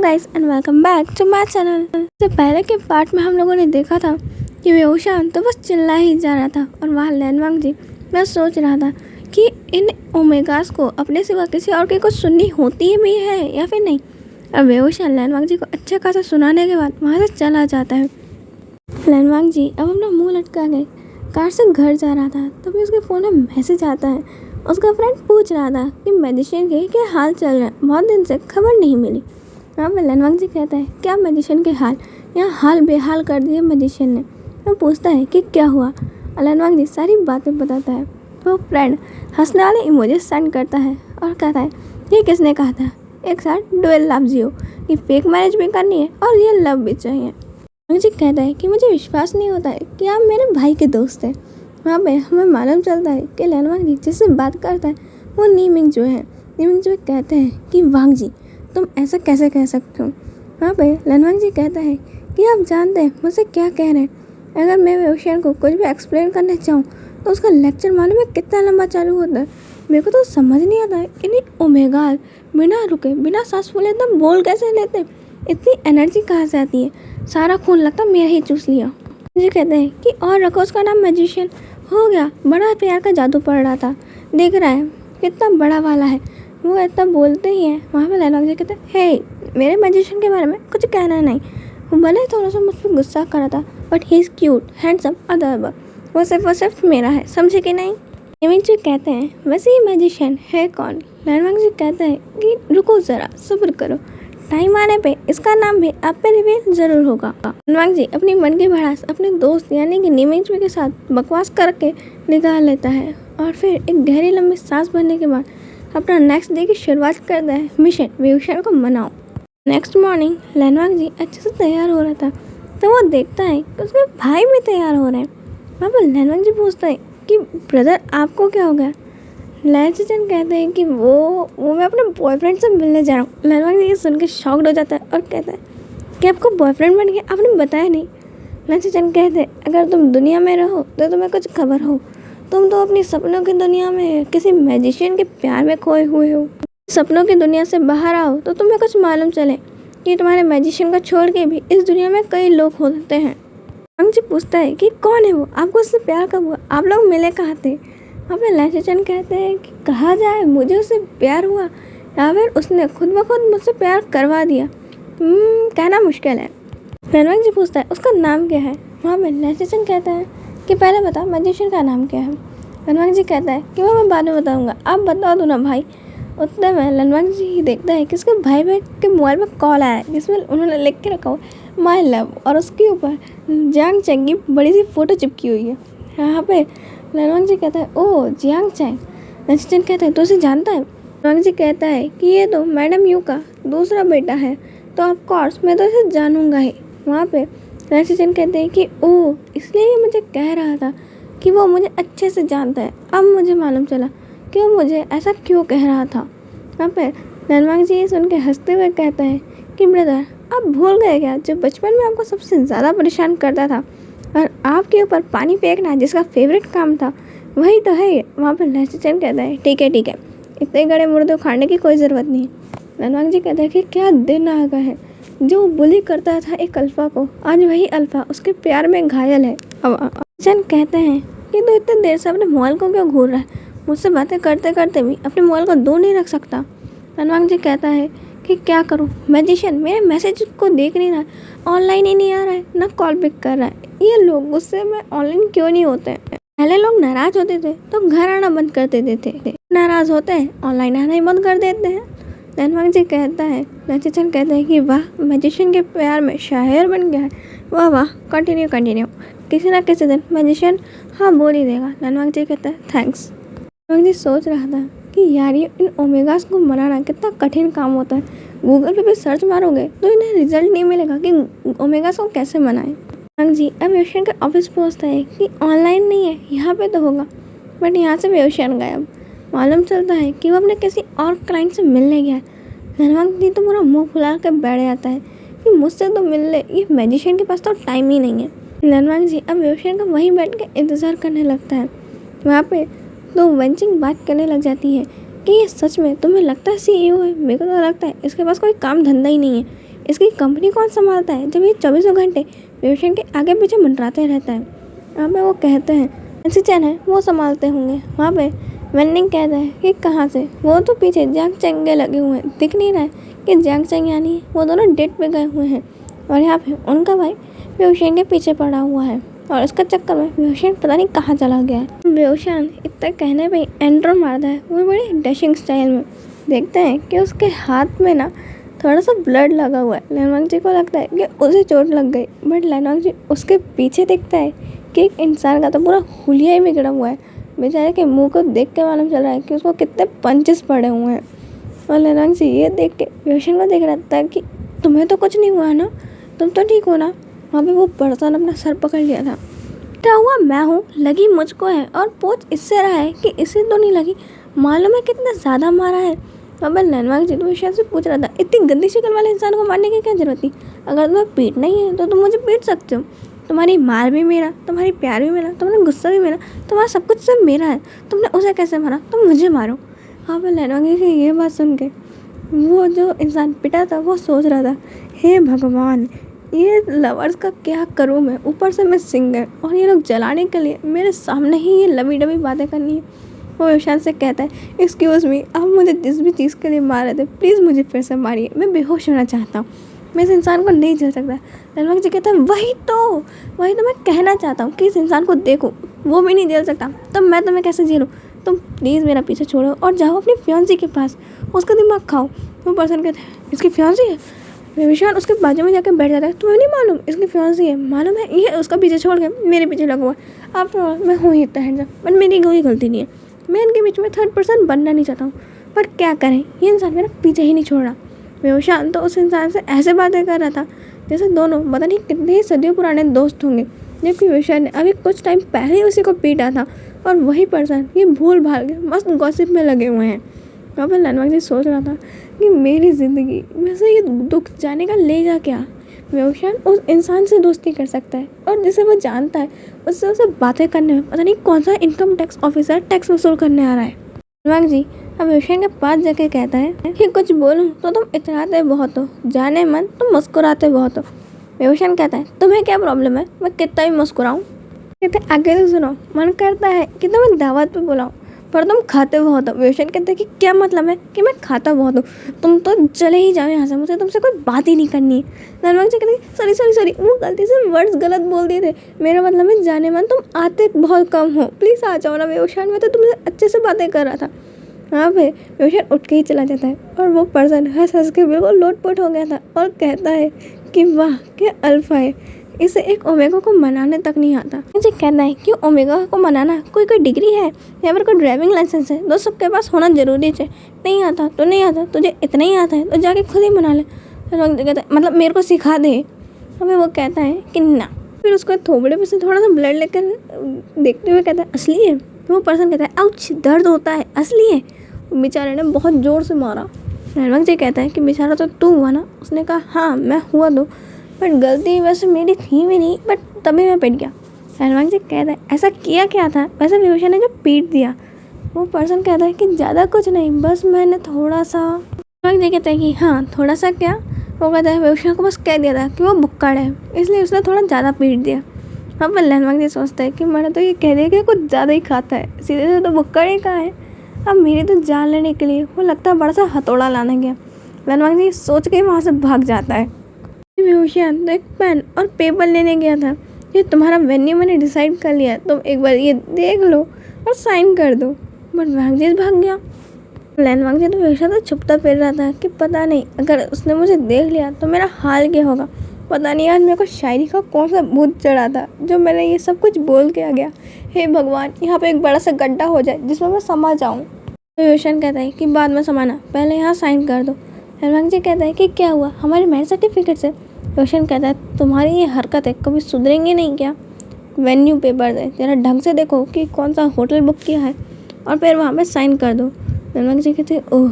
Guys and welcome back to my channel. इससे पहले के पार्ट में हम लोगों ने देखा था कि वेओशान तो बस चिल्ला ही जा रहा था और वहाँ लैनवांग जी मैं सोच रहा था कि इन ओमेगास को अपने सिवा किसी और की कुछ सुननी होती भी है या फिर नहीं। अब वेओशान लैनवांग जी को अच्छा खासा सुनाने के बाद वहाँ से चला जाता है। लैनवांग जी अब अपना मुँह लटका के कार से घर जा रहा था, तभी उसके फ़ोन में मैसेज आता है। उसका फ्रेंड पूछ रहा था कि मैजिशियन के क्या हाल चल रहा है, बहुत दिन से खबर नहीं मिली। यहाँ पर लैनवांग जी कहता है क्या मैजिशियन के हाल, यहाँ हाल बेहाल कर दिए मैजिशियन ने। वो पूछता है कि क्या हुआ, लैनवांग जी सारी बातें बताता है। वो फ्रेंड हंसने वाले इमोजी सेंड करता है और कहता है ये किसने कहा था एक साथ डुएल लव जियो, कि फेक मैरिज भी करनी है और रियल लव भी चाहिए। मुझे कहता है कि मुझे विश्वास नहीं होता है कि आप मेरे भाई के दोस्त हैं। वहाँ पे हमें मालूम चलता है कि लैनवांग जी जिससे बात करता है वो नीमिंग जो है। नीमिंग जो कहते हैं कि वांग जी तुम ऐसा कैसे कह सकते हो। वहाँ पे लैनवांग जी कहता है कि आप जानते हैं मुझसे क्या कह रहे हैं। अगर मैं वेओशान को कुछ भी एक्सप्लेन करना चाहूँ तो उसका लेक्चर मालूम है कितना लंबा चालू होता है। मेरे को तो समझ नहीं आता है कि ओमेगाल बिना रुके बिना सांस फूले एकदम बोल कैसे लेते हैं। इतनी एनर्जी कहाँ से आती है, सारा खून लगता मेरा ही चूस लिया। मुझे कहते हैं कि और रखो उसका नाम मैजिशियन। हो गया, बड़ा प्यार का जादू पड़ रहा था, देख रहा है कितना बड़ा वाला है। वो इतना बोलते ही हैं। वहाँ पे लैनवांग जी कहते हैं हे मेरे मैजिशियन के बारे में कुछ कहना नहीं। वो भले ही थोड़ा सा मुझ पर गुस्सा कर रहा था but he is cute handsome अदरबर। वो सिर्फ मेरा है, समझे कि नहीं। नीमिंग जी कहते हैं वैसे ही मैजिशियन है कौन। लैनवांग जी कहते हैं कि रुको ज़रा सब्र करो, टाइम आने पे इसका नाम भी आप पे रिवील जरूर होगा। लैनवांग जी अपनी मन की भड़ास अपने दोस्त यानी कि नीमिंग जी के साथ बकवास करके निकाल लेता है और फिर एक गहरी लंबी सांस भरने के बाद अपना नेक्स्ट डे की शुरुआत करता है मिशन वेओशान को मनाओ। नेक्स्ट मॉर्निंग लैनवांग जी अच्छे से तैयार हो रहा था तो वो देखता है कि उसके भाई भी तैयार हो रहे हैं। वहाँ पर लैनवांग जी पूछता है कि ब्रदर आपको क्या हो गया। लैनवांग कहते हैं कि वो मैं अपने बॉयफ्रेंड से मिलने जा रहा हूँ। लैनवांग जी ये सुन के शॉक्ड हो जाता है और कहता है कि आपको बॉयफ्रेंड बन गया, आपने बताया नहीं। लैनवांग कहते हैं अगर तुम दुनिया में रहो तो तुम्हें कुछ खबर हो, तुम तो अपनी सपनों की दुनिया में किसी मैजिशियन के प्यार में खोए हुए हो। सपनों की दुनिया से बाहर आओ तो तुम्हें कुछ मालूम चले कि तुम्हारे मैजिशियन को छोड़ के भी इस दुनिया में कई लोग होते हैं। लैनवांग जी पूछता है कि कौन है वो, आपको उससे प्यार कब हुआ, आप लोग मिले कहाँ थे। अपने लैनवांग कहते हैं कि कहा जाए मुझे उससे प्यार हुआ या फिर उसने खुद ब खुद मुझसे प्यार करवा दिया, कहना मुश्किल है। लैनवांग जी पूछता है उसका नाम क्या है। वहाँ पे लैनवांग कहता है कि पहले बता मैजिशियन का नाम क्या है। लैनवांग जी कहता है कि वो मैं बाद में बताऊँगा, आप बता दो ना भाई। उतने में लैनवांग जी देखता है कि उसके भाई के मोबाइल में कॉल आया है जिसमें उन्होंने लिख के रखा हुआ माई लव और उसके ऊपर जियांग चैंग की बड़ी सी फोटो चिपकी हुई है। यहाँ पे लैनवांग जी कहता है ओह जियांग चैंग। लैनवांग कहता है तो उसे जानता है। लैनवांग जी कहता है कि ये तो मैडम यू का दूसरा बेटा है, तो ऑफ कोर्स मैं तो इसे जानूंगा ही। वहाँ पे लैनवांग कहते हैं कि ओह इसलिए ये मुझे कह रहा था कि वो मुझे अच्छे से जानता है, अब मुझे मालूम चला कि वो मुझे ऐसा क्यों कह रहा था। वहाँ पे लैनवांग जी ये सुन के हंसते हुए कहता है कि ब्रदर आप भूल गए क्या जो बचपन में आपको सबसे ज़्यादा परेशान करता था और आपके ऊपर पानी फेंकना जिसका फेवरेट काम था वही तो है। वहाँ पर लैनवांग कहता है ठीक है इतने गड़े मुर्दे उखाड़ने की कोई ज़रूरत नहीं। लैनवांग जी कहता है कि क्या दिन आ गया है, जो बुली करता था एक अल्फ़ा को आज वही अल्फ़ा उसके प्यार में घायल है। अब लैनवांग कहते हैं कि तू इतने देर से अपने मोबाइल को क्यों घूर रहा है, मुझसे बातें करते करते भी अपने मोबाइल को दूर नहीं रख सकता। लैनवांग जी कहता है कि क्या करूं, मैजिशियन मेरे मैसेज को देख नहीं रहा है, ऑनलाइन ही नहीं आ रहा है, ना कॉल पिक कर रहा है। ये लोग गुस्से में ऑनलाइन क्यों नहीं होते हैं। पहले लोग नाराज होते थे तो घर आना बंद कर देते थे, नाराज होते हैं ऑनलाइन आना ही बंद कर देते हैं। लैनवांग जी कहता है लैनवांग कहते हैं कि वाह मैजिशियन के प्यार में शायर बन गया है, वाह कंटिन्यू किसी ना किसी दिन मैजिशियन हाँ बोल ही देगा। लैनवांग जी कहता है थैंक्स। लैनवांग जी सोच रहा था कि यार ये इन ओमेगास को मनाना कितना कठिन काम होता है। गूगल पे भी सर्च मारोगे तो इन्हें रिजल्ट नहीं मिलेगा कि ओमेगास को कैसे मनाएं। लैनवांग जी अब वेओशान के ऑफिस पहुंचता है कि ऑनलाइन नहीं है, यहाँ पे तो होगा, बट यहाँ से वेओशान गायब। मालूम चलता है कि वो अपने किसी और क्लाइंट से मिलने गया है। लैनवांग जी तो पूरा मुँह फुला कर बैठ जाता है कि मुझसे तो मिल ले, ये मैजिशियन के पास तो टाइम ही नहीं है। लैनवांग जी अब वेओशान का वहीं बैठ के इंतज़ार करने लगता है। वहाँ पे तो वेंचिंग बात करने लग जाती है कि ये सच में तुम्हें लगता है CEO है, मेरे को तो लगता है इसके पास कोई काम धंधा ही नहीं है, इसकी कंपनी कौन संभालता है जब ये 24 घंटे पेशेंट के आगे पीछे मंडराते रहता है। वहाँ पे वो कहते हैं ऐसी चैन है वो संभालते होंगे। वहाँ पे वेन्निंग कहता है कि कहाँ से, वो तो पीछे जैंग चंगे लगे हुए हैं, दिख नहीं रहा है कि जैंग चंग यानी वो दोनों डेट पे गए हुए हैं और यहाँ पे उनका भाई बेहोशान के पीछे पड़ा हुआ है और उसका चक्कर में बेहोशान पता नहीं कहाँ चला गया है। बेहोशान इतना कहने पे एंट्रो मारता है, वो बड़ी डैशिंग स्टाइल में। देखते हैं कि उसके हाथ में ना थोड़ा सा ब्लड लगा हुआ है। लैनवांग जी को लगता है कि उसे चोट लग गई, बट लैनवांग जी उसके पीछे देखता है कि एक इंसान का तो पूरा हुलिया ही बिगड़ा हुआ है। बेचारे के मुंह को देख के मालूम चल रहा है कि उसको कितने पंचेस पड़े हुए हैं। और लैनवांग जी ये देख के बेहोशान को देख रहा था कि तुम्हें तो कुछ नहीं हुआ ना, तुम तो ठीक हो ना। वहाँ पे वो पर्सन अपना सर पकड़ लिया था। क्या हुआ, मैं हूँ, लगी मुझको है और पोच इससे रहा है कि इसे तो नहीं लगी, मालूम है कितना ज़्यादा मारा है। अब लैनवांग जी तो शायद से पूछ रहा था इतनी गंदी शक्ल वाले इंसान को मारने की क्या जरूरत थी, अगर तुम्हें पीटना ही है तो तुम मुझे पीट सकते हो। तुम्हारी मार भी मेरा, तुम्हारी प्यार भी मेरा, तुम्हारा गुस्सा भी मेरा, तुम्हारा सब कुछ सब मेरा है। तुमने उसे कैसे मारा, तुम मुझे मारो। हाँ पर लैनवांग जी की ये बात सुन के वो जो इंसान पिटा था वो सोच रहा था, हे भगवान ये लवर्स का क्या करूँ मैं, ऊपर से मैं सिंगर और ये लोग जलाने के लिए मेरे सामने ही ये लवी डबी बातें करनी है। वो बेहोशान से कहता है एक्सक्यूज़ मी, आप मुझे जिस भी चीज़ के लिए मार रहे थे प्लीज़ मुझे फिर से मारिए, मैं बेहोश होना चाहता हूँ, मैं इस इंसान को नहीं झेल सकता। लैनवांग जी कहता है वही तो मैं कहना चाहता हूँ कि इस इंसान को देखो, वो भी नहीं झेल सकता तो मैं तुम्हें कैसे झेलूँ। तुम प्लीज़ मेरा पीछे छोड़ो और जाओ अपनी फियांसी के पास, उसका दिमाग खाओ। वो पर्सन कहता है इसकी फियांसी है। बेहोशान उसके बाजू में जाकर बैठ जाता है, तुम्हें नहीं मालूम इसकी फियांसी है, मालूम है ये उसका पीछे छोड़ के मेरे पीछे लगा हुआ है। आफ्टर ऑल मैं हूँ ही इतना हैंडसम, बट मेरी कोई गलती नहीं है, मैं इनके बीच में थर्ड पर्सन बनना नहीं चाहता हूँ, बट क्या करें ये इंसान मेरा पीछे ही नहीं छोड़ रहा। बेहोशान तो उस इंसान से ऐसे बातें कर रहा था जैसे दोनों पता नहीं कितने ही सदियों पुराने दोस्त होंगे, जबकि बेहोशान ने अभी कुछ टाइम पहले ही उसी को पीटा था और वही पर्सन ये भूल भाल के मस्त गॉसिप में लगे हुए हैं। वहाँ पर लैनवांग जी सोच रहा था कि मेरी ज़िंदगी में से ये दुख जाने का लेगा क्या। बेहोशान उस इंसान से दोस्ती कर सकता है और जिसे वो जानता है उससे उसे बातें करने में पता नहीं कौन सा इनकम टैक्स ऑफिसर टैक्स वसूल करने आ रहा है। लैनवांग जी अब बेहोशान के पास जाके कहता है कि कुछ बोलूं तो तुम इतराते बहुत हो, जाने मन तुम मुस्कुराते बहुत हो। बेहोशान कहता है तुम्हें क्या प्रॉब्लम है, मैं कितना भी मुस्कुराऊँ। कहते आगे तो सुनो, मन करता है कि तुम्हें दावत पे बुलाऊं पर तुम खाते बहुत हो। बेहोशान कहते हैं कि क्या मतलब है कि मैं खाता बहुत हूँ, तुम तो चले ही जाओ यहाँ से, मुझे तुमसे कोई बात ही नहीं करनी है। लैनवांग जी कहते सॉरी वो गलती से वर्ड्स गलत बोल दिए थे, मेरा मतलब है जाने मन तुम आते बहुत कम हो, प्लीज़ आ जाओ ना। बेहोशान मैं तो तुमसे अच्छे से बातें कर रहा था। हाँ भाई बेहोशान उठ के ही चला जाता है और वो पर्सन हंस हंस के बिल्कुल लोटपोट हो गया था और कहता है कि वाह क्या अल्फा है, इसे एक ओमेगा को मनाने तक नहीं आता। मुझे कहना है कि ओमेगा को मनाना कोई डिग्री है या फिर कोई ड्राइविंग लाइसेंस है, दो सबके पास होना जरूरी है। नहीं आता तो नहीं आता, तुझे इतना ही आता है तो जाके खुद ही मना ले। कहता है मतलब मेरे को सिखा दे। हमें वो कहता है कि ना, फिर उसको थोबड़े पे से थोड़ा सा ब्लड लेकर देखते हुए कहता है असली है। तो वो पर्सन कहता है आउच दर्द होता है, असली है। बेचारे ने बहुत ज़ोर से मारा। लैनवांग जी कहता है कि बेचारा तो तू हुआ ना। उसने कहा हाँ मैं हुआ तो, बट गलती वैसे मेरी थी भी नहीं, बट तभी मैं पिट गया। लैनवांग जी कहता है ऐसा किया क्या था वैसे बेहोशान ने जो पीट दिया। वो पर्सन कहता है कि ज़्यादा कुछ नहीं, बस मैंने थोड़ा सा। लैनवांग जी कहता है कि हाँ थोड़ा सा क्या। वो कहता है बेहोशान को बस कह दिया था कि वो बुक्कड़ है, इसलिए उसने थोड़ा ज़्यादा पीट दिया। हाँ पर लैनवांग जी सोचता है कि मैंने तो ये कह दिया कि कुछ ज़्यादा ही खाता है, सीधे से तो बुक्कड़ ही कहा है। अब मेरी तो जान लेने के लिए वो लगता है बड़ा सा हथौड़ा लाने गया। लैनवांग जी सोच के वहाँ से भाग जाता है। बेहोशान तो एक पेन और पेपर लेने गया था, ये तुम्हारा वेन्यू मैंने डिसाइड कर लिया है, तुम एक बार ये देख लो और साइन कर दो। बट लैनवांग जी भाग गया। लैनवांग जी तो बेहोशान तो छुपता फिर रहा था कि पता नहीं अगर उसने मुझे देख लिया तो मेरा हाल क्या होगा। पता नहीं आज मेरे को शायरी का कौन सा भूत चढ़ा था जो मैंने ये सब कुछ बोल के आ गया। हे भगवान यहाँ पे एक बड़ा सा गड्ढा हो जाए जिसमें मैं समा जाऊँ। बेहोशान कहता है कि बाद में समाना, पहले यहाँ साइन कर दो। लैनवांग जी कहता है कि क्या हुआ, हमारे मैरिज सर्टिफिकेट से। बेहोशान कहता है तुम्हारी ये हरकत है कभी सुधरेंगे नहीं क्या। वेन्यू पेपर दे, जरा ढंग से देखो कि कौन सा होटल बुक किया है और फिर वहाँ पे साइन कर दो। लैनवांग जी कहते हैं ओह।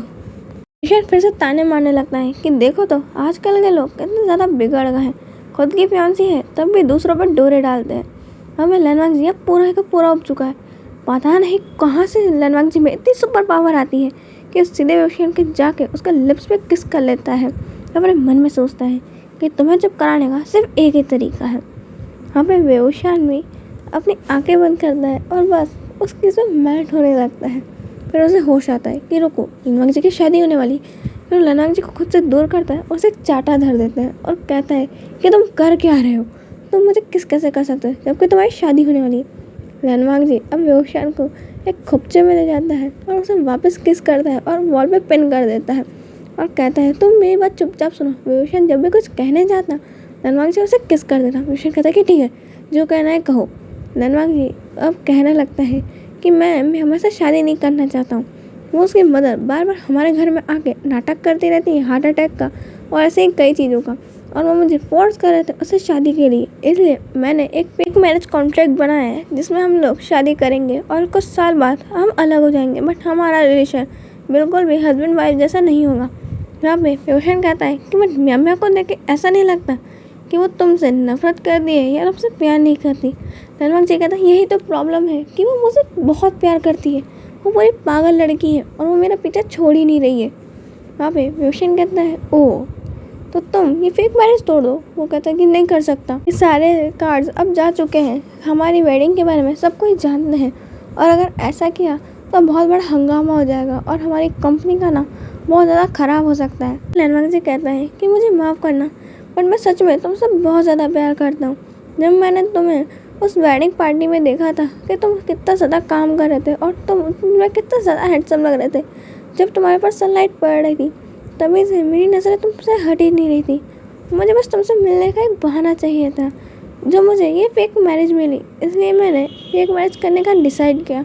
बेहोशान फिर से ताने मारने लगता है कि देखो तो आजकल के लोग कितने ज़्यादा बिगड़ गए हैं, खुद की फियांसी है तब भी दूसरों पर डोरे डालते हैं। हमें लैनवांग जी अब पूरा का पूरा उब चुका है। पता नहीं कहाँ से लैनवांग जी में इतनी सुपर पावर आती है कि सीधे बेहोशान के जाके उसका लिप्स पे किस कर लेता है अपने मन में सोचता है कि तुम्हें चुप कराने का सिर्फ एक ही तरीका है। वहाँ पे बेहोशान भी अपनी आंखें बंद करता है और बस उसकी सब मेल्ट होने लगता है। फिर उसे होश आता है कि रुको, लनवांग जी की शादी होने वाली। फिर लनवांग जी को खुद से दूर करता है और उसे एक चाटा धर देता है और कहता है कि तुम कर क्या रहे हो, तुम मुझे किस कैसे कर सकते हो जबकि तुम्हारी शादी होने वाली है। लनवांग जी अब बेहोशान को एक खुपचे में ले जाता है और उसे वापस किस करता है और वॉल पे पिन कर देता है और कहता है तुम मेरी बात चुपचाप सुनो। बेहोशान जब भी कुछ कहने जाता लनवांग जी उसे किस कर देता। बेहोशान कहता है कि ठीक है, जो कहना है कहो। लनवांग जी अब कहने लगता है कि मैं हमेशा शादी नहीं करना चाहता हूँ। वो उसकी मदर बार बार हमारे घर में आके नाटक करती रहती है हार्ट अटैक का और ऐसे ही कई चीज़ों का, और वो मुझे फोर्स कर रहे थे उससे शादी के लिए। इसलिए मैंने एक मैरिज कॉन्ट्रैक्ट बनाया है जिसमें हम लोग शादी करेंगे और कुछ साल बाद हम अलग हो जाएंगे, बट हमारा रिलेशन बिल्कुल भी हस्बैंड वाइफ जैसा नहीं होगा। यहाँ पे बेहोशान कहता है कि मैं म्याम्या को देख के ऐसा नहीं लगता कि वो तुमसे नफरत कर दी है या तुमसे प्यार नहीं करती। लनवांग जी कहता है यही तो प्रॉब्लम है कि वो मुझसे बहुत प्यार करती है, वो पूरी पागल लड़की है और वो मेरा पीछा छोड़ ही नहीं रही है। वहाँ पे बेहोशान कहता है ओह, तो तुम ये फेक मैरिज तोड़ दो। वो कहता है कि नहीं कर सकता, ये सारे कार्ड्स अब जा चुके हैं, हमारी वेडिंग के बारे में सब कोई जानते हैं, और अगर ऐसा किया तो बहुत बड़ा हंगामा हो जाएगा और हमारी कंपनी का नाम बहुत ज़्यादा ख़राब हो सकता है। लनवांग जी कहता है कि मुझे माफ़ करना, पर मैं सच में तुमसे बहुत ज़्यादा प्यार करता हूँ। जब मैंने तुम्हें उस वेडिंग पार्टी में देखा था कि तुम कितना ज़्यादा काम कर रहे थे और तुम्हें कितना ज़्यादा हैंडसम लग रहे थे, जब तुम्हारे पास सनलाइट पड़ रही थी तभी से मेरी नज़रें तुमसे हट ही नहीं रही थी। मुझे बस तुमसे मिलने का एक बहाना चाहिए था, जो मुझे ये फेक मैरिज मिली, इसलिए मैंने फेक मैरिज करने का डिसाइड किया।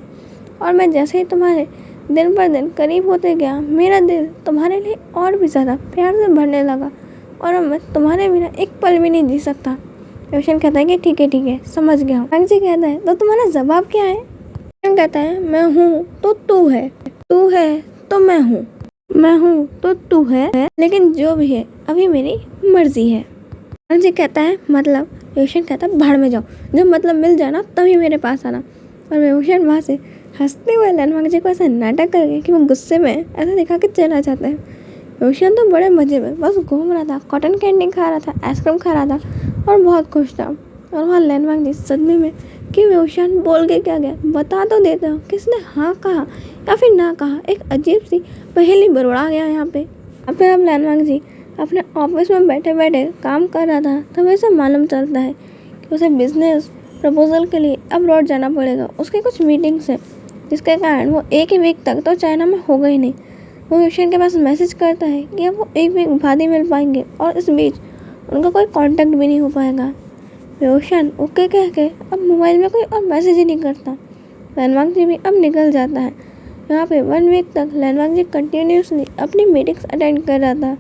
और मैं जैसे ही तुम्हारे दिन पर दिन करीब होते गया, मेरा दिल तुम्हारे लिए और भी ज़्यादा प्यार से भरने लगा और अब मैं तुम्हारे बिना एक पल भी नहीं जी सकता। रोशन कहता है कि ठीक है समझ गया हूँ। जी कहता है तो तुम्हारा जवाब क्या है? रोशन कहता है मैं हूँ तो तू है, तू है तो मैं हूँ, मैं हूँ तो तू है, लेकिन जो भी है अभी मेरी मर्जी है। जी कहता है मतलब? रोशन कहता है भाड़ में जाओ, जब मतलब मिल जाए ना तभी मेरे पास आना। और रोशन वहाँ से हंसते हुए लनवांग जी को ऐसा नाटक करके कि वो गुस्से में ऐसा दिखा के चला जाता है। रोशन तो बड़े मजे में बस घूम रहा था, कॉटन कैंडी खा रहा था, आइसक्रीम खा रहा था और बहुत खुश था। और वहाँ लनवांग जी सदमे में कि रोशन बोल के क्या गया, बता तो देता हूँ किसने हाँ कहा या फिर ना कहा। एक अजीब सी पहेली बरौड़ा गया यहाँ पे। अब लनवांग जी अपने ऑफिस में बैठे बैठे काम कर रहा था, तभी उसे मालूम चलता है कि उसे बिजनेस प्रपोजल के लिए अब्रॉड जाना पड़ेगा। उसके कुछ मीटिंग्स है जिसके कारण वो एक ही वीक तक तो चाइना में होगा ही नहीं। वो रोशन के पास मैसेज करता है कि अब वो एक वीक बाद ही मिल पाएंगे और इस बीच उनका कोई कांटेक्ट भी नहीं हो पाएगा। रोशन ओके कह के अब मोबाइल में कोई और मैसेज ही नहीं करता। लनवांग जी भी अब निकल जाता है। यहाँ पे 1 वीक तक लनवांग जी कंटिन्यूसली अपनी मीटिंग्स अटेंड कर रहा था,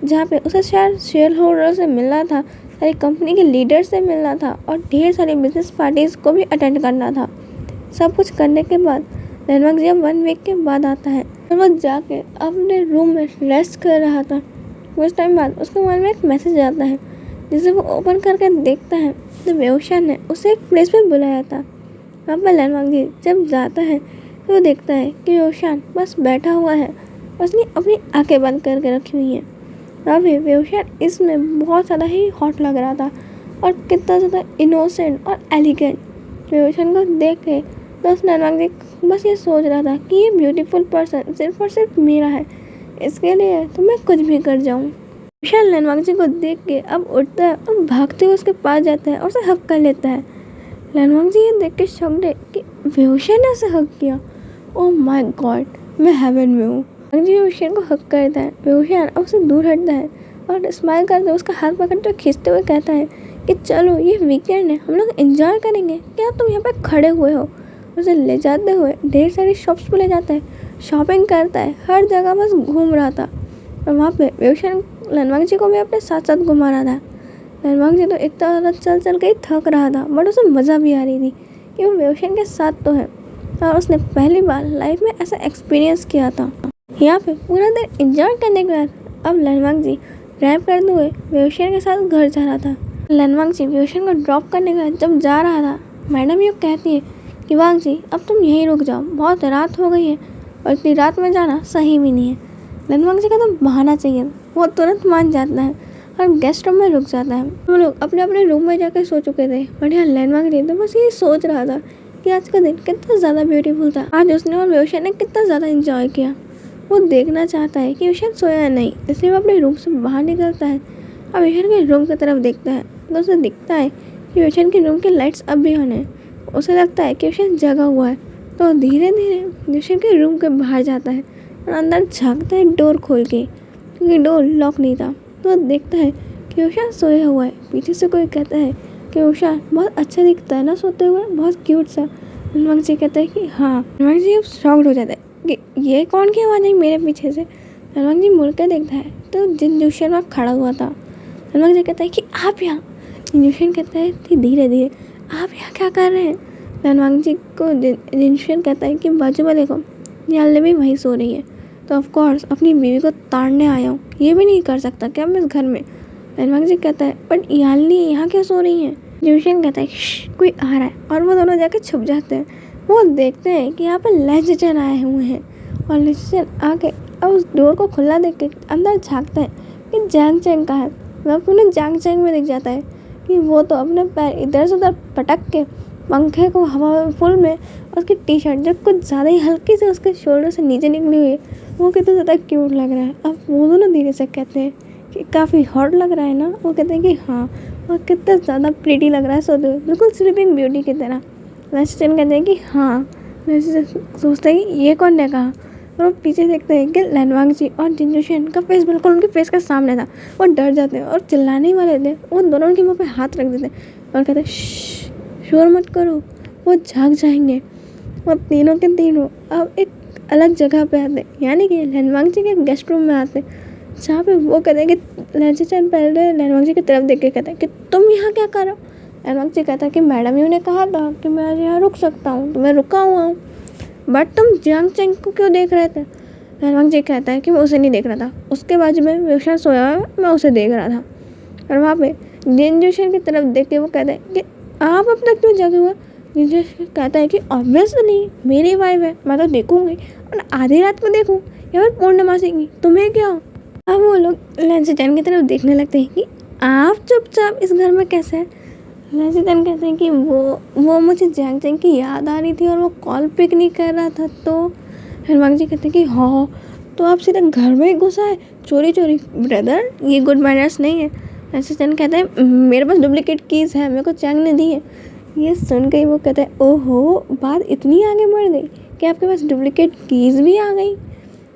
जहाँ पे उसे शायद शेयर होल्डर से मिलना था, सारी कंपनी के लीडर से मिलना था और ढेर सारी बिजनेस पार्टीज़ को भी अटेंड करना था। सब कुछ करने के बाद लनवांग जी अब 1 वीक के बाद आता है और वो जाके अपने रूम में रेस्ट कर रहा था। कुछ टाइम बाद उसके मोबाइल में एक मैसेज आता है, जिसे वो ओपन करके देखता है तो बेहोशान ने उसे एक प्लेस पे बुलाया था। वहाँ पर लनवांग जी जब जाता है तो वो देखता है कि रोशन बस बैठा हुआ है, उसने अपनी आंखें बंद करके रखी हुई हैं। अभी बेहोशान इसमें बहुत ज़्यादा ही हॉट लग रहा था और कितना ज़्यादा इनोसेंट और एलिगेंट। बेहोशान को देख के तो उस लनवांग जी बस ये सोच रहा था कि ये ब्यूटीफुल पर्सन सिर्फ और सिर्फ मेरा है, इसके लिए तो मैं कुछ भी कर जाऊँ। विशाल लनवांग जी को देख के अब उठता है और भागते हुए उसके पास जाता है और उसे हक कर लेता है। लनवांग जी ये देख के शॉक्ड है कि बेहोशान ने उसे हक किया। ओह माय गॉड, मैं हेवन में हूँ। लनवांग जी बेहोशान को हक करता है। बेहोशान अब उससे दूर हटता है और स्माइल करते उसका हाथ पकड़ते हुए खींचते हुए कहता है कि चलो ये वीकेंड है, हम लोग एंजॉय करेंगे, क्या तुम यहाँ पे खड़े हुए हो? उसे ले जाते हुए ढेर सारी शॉप्स पे ले जाता है, शॉपिंग करता है, हर जगह बस घूम रहा था। और वहाँ पे बेहोशान लनवांग जी को भी अपने साथ साथ घुमा रहा था। लनवांग जी तो इतना ज़्यादा चल चल के ही थक रहा था, बट उसे मज़ा भी आ रही थी कि वो बेहोशान के साथ तो है और उसने पहली बार लाइफ में ऐसा एक्सपीरियंस किया था। यहाँ पे पूरा दिन एंजॉय करने के बाद अब लनवांग जी ड्राइव करते हुए बेहोशान के साथ घर जा रहा था। लनवांग जी बेहोशान को ड्रॉप करने के बाद जब जा रहा था, मैडम ये कहती है कि वांग जी अब तुम यहीं रुक जाओ, बहुत रात हो गई है और इतनी रात में जाना सही भी नहीं है। लनवांग जी का तो बहाना चाहिए, वो तुरंत मान जाता है और गेस्ट रूम में रुक जाता है। हम लोग अपने अपने रूम में जाकर सो चुके थे, बट यहाँ लैंडमार्क जी तो बस ये सोच रहा था कि आज का दिन कितना ज़्यादा ब्यूटीफुल था। आज उसने और वेओशन ने कितना ज़्यादा इंजॉय किया। वो देखना चाहता है कि वेओशन सोया या नहीं, इसलिए वो अपने रूम से बाहर निकलता है और वेओशन के रूम की तरफ देखता है तो उसे दिखता है कि वेओशन के रूम की लाइट्स अब भी ऑन है। उसे लगता है कि वेओशन जगा हुआ है, तो धीरे धीरे वेओशन के रूम के बाहर जाता है और अंदर झाँकता है डोर खोल के, क्योंकि डोर लॉक नहीं था। तो देखता है कि वेओशन सोया हुआ है। पीछे से कोई कहता है कि वेओशन बहुत अच्छा दिखता है ना सोते हुए, बहुत क्यूट सा। लैंडमार्क जी कहता है कि हाँ। लैंडमार्क जी अब शॉक्ड हो जाता है कि ये कौन की आवाज़ आई मेरे पीछे से। लैंडमार्क जी मुड़ के देखता है तो जिनजूशन वहाँ खड़ा हुआ था। लैंडमार्क जी कहता है कि आप यहाँ। जिनजूशन कहता है कि धीरे धीरे आप यहाँ क्या कर रहे हैं। लैंडमार्क जी को जिनजूशन कहता है कि बाजू वाले को याल्ले भी वहीं सो रही है, तो ऑफकोर्स अपनी बीवी को ताड़ने आया हूँ, ये भी नहीं कर सकता क्या मैं इस घर में। लैंडमार्क जी कहता है बट याल्नी यहाँ क्या सो रही है। जिनजूशन कहता है कोई आ रहा है, और वो दोनों जाके छुप जाते हैं। वो देखते हैं कि यहाँ पर लेजिचन आए हुए हैं और लेजिचन आके अब उस डोर को खुला देख के अंदर झाँकते हैं कि जैंग चैंग का है। वह उन्हें जैंग चैंग में दिख जाता है कि वो तो अपने पैर इधर से उधर पटक के पंखे को हवा फुल में, उसकी टी शर्ट जो कुछ ज़्यादा ही हल्की से उसके शोल्डर से नीचे निकली हुई है, वो कितना ज़्यादा क्यूट लग रहा है। अब वो दोनों धीरे से कहते हैं कि काफ़ी हॉट लग रहा है ना। वो कहते हैं कि हाँ, और कितना ज़्यादा प्रीटी लग रहा है सोते हुए, बिल्कुल स्लीपिंग ब्यूटी की तरह। लेजिचन कहते हैं कि हाँ। लेजिचन सोचते हैं कि ये कौन ने कहा, और वो पीछे देखते हैं कि लैंडमार्क जी और जिनजूशन का फेस बिल्कुल उनके फेस के सामने था। वो डर जाते हैं और चिल्लाने ही वाले थे। वो दोनों उनके मुँह पे हाथ रख देते हैं और कहते हैं शोर मत करो, वो झाँक जाएंगे। और तीनों के तीनों अब एक अलग जगह पे आते, यानी कि लैंडमार्क जी के गेस्ट रूम में आते, जहाँ पे वो कहते हैं कि लेजिचन पहले लैंडमार्क जी की तरफ देख के कहता है कि तुम यहाँ क्या कर रहे हो। लैंडमार्क जी कहता है कि मैडम ही उन्हें कहा था कि मैं आज यहाँ रुक सकता हूँ, तो मैं रुका हुआ हूँ, बट तुम जैंग चैंग को क्यों देख रहे थे। लैंडमार्क जी कहता है कि मैं उसे नहीं देख रहा था, उसके बाजू में वेओशन सोया है, मैं उसे देख रहा था। और वहाँ पे जिनजूशन की तरफ देख के वो कहता है कि आप अब तक क्यों जगे हुए। जिनजूशन कहता है कि ऑब्वियसली मेरी वाइफ है, मैं तो देखूंगी, और आधी रात को देखूँ या फिर पूर्णमासी की, तुम्हें क्या। अब वो लोग लेजिचन की तरफ देखने लगते हैं कि आप चुपचाप इस घर में कैसे हैं। लेजिचन कहते हैं कि वो मुझे जैंग चैंग की याद आ रही थी और वो कॉल पिक नहीं कर रहा था। तो लैंडमार्क जी कहते हैं कि हाँ, तो आप सीधे घर में ही घुसा है चोरी चोरी। ब्रदर, ये गुड मैनर्स नहीं है। लेजिचन कहते हैं मेरे पास डुप्लीकेट कीज़ है, मेरे को चैंग ने दी है। ये सुन के वो कहता है ओहो, बात इतनी आगे बढ़ गई कि आपके पास डुप्लीकेट कीज़ भी आ गई।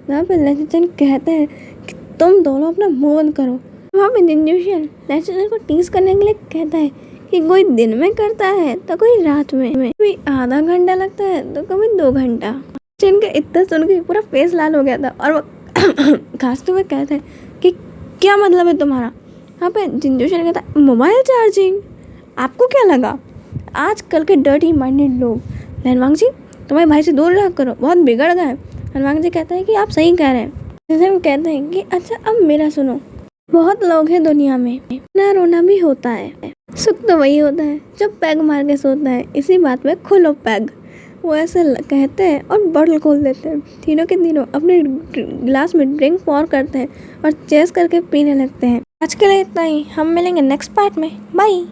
वहाँ पर लेजिचन कहते हैं कि तुम दोनों अपना मुँह बंद करो। वहाँ पर जिनजूशन लेजिचन को टीज करने के लिए कहता है कि कोई दिन में करता है तो कोई रात में, कभी आधा घंटा लगता है तो कभी 2 घंटा। जिनका इतना सुन के पूरा फेस लाल हो गया था और वो खांसते हुए कहते हैं कि क्या मतलब है तुम्हारा। यहाँ पे जिनजूशन कहता है मोबाइल चार्जिंग, आपको क्या लगा आजकल के डर्टी माइंडेड लोग। लैंडमार्क जी तुम्हारे भाई से दूर रहा करो, बहुत बिगड़ गए। लैंडमार्क जी कहता है कि आप सही कह रहे हैं। हम कहते हैं कि अच्छा अब मेरा सुनो, बहुत लोग हैं दुनिया में, ना रोना भी होता है, सुख तो वही होता है जब पैग मार के सोता है। इसी बात में खोलो पैग। वो ऐसे कहते हैं और बॉटल खोल देते हैं। तीनों के तीनों अपने गिलास में ड्रिंक पॉर करते हैं और चेस करके पीने लगते हैं। आज के लिए इतना ही, हम मिलेंगे नेक्स्ट पार्ट में, बाय।